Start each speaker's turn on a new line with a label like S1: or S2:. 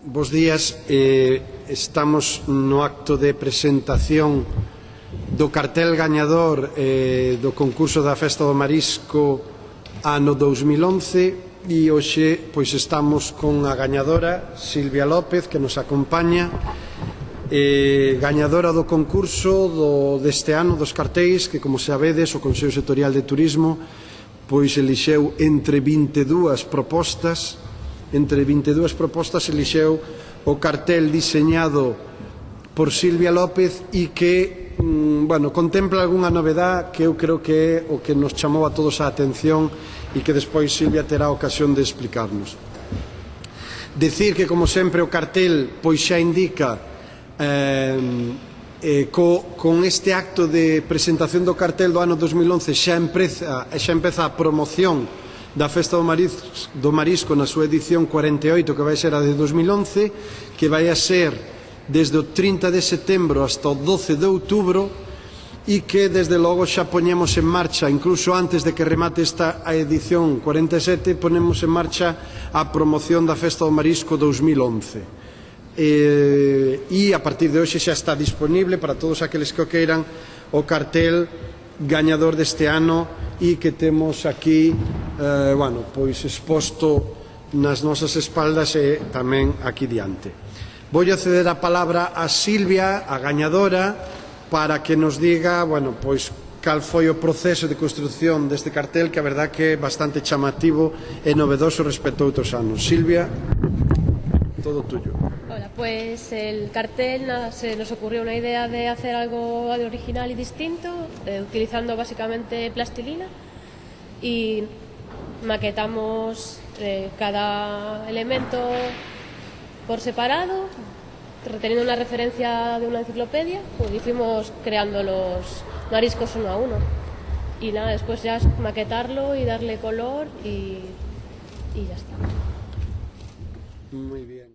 S1: Bos días. Estamos no acto de presentación do cartel gañador do concurso da Festa do Marisco ano 2011 e hoxe pois estamos con a gañadora Silvia López, que nos acompaña, gañadora do concurso deste ano dos cartéis, que, como sabedes, o Consello Sectorial de Turismo pois elixeu entre 22 propostas elixeu o cartel diseñado por Silvia López e que contempla algunha novedad que eu creo que é o que nos chamou a todos a atención e que despois Silvia terá ocasión de explicarnos. Decir que, como sempre, o cartel pois xa indica con este acto de presentación do cartel do ano 2011 xa empeza a promoción da Festa do Marisco na súa edición 48, que vai ser a de 2011, que vai a ser desde o 30 de setembro hasta o 12 de outubro e que desde logo xa poñemos en marcha, incluso antes de que remate esta edición 47, ponemos en marcha a promoción da Festa do Marisco 2011. E a partir de hoxe xa está disponible para todos aqueles que o queiran o cartel gañador deste ano e que temos aquí pois exposto nas nosas espaldas e tamén aquí diante. Voulle ceder a palabra a Silvia, a gañadora, para que nos diga pois cal foi o proceso de construción deste cartel, que a verdad que é bastante chamativo e novedoso respecto a outros anos. Silvia, todo tuyo.
S2: Hola, pues el cartel se nos ocurrió una idea de hacer algo original y distinto, utilizando básicamente plastilina, y maquetamos cada elemento por separado, reteniendo una referencia de una enciclopedia, pues fuimos creando los mariscos uno a uno. Y nada, después ya es maquetarlo y darle color y ya está.
S1: Muy bien.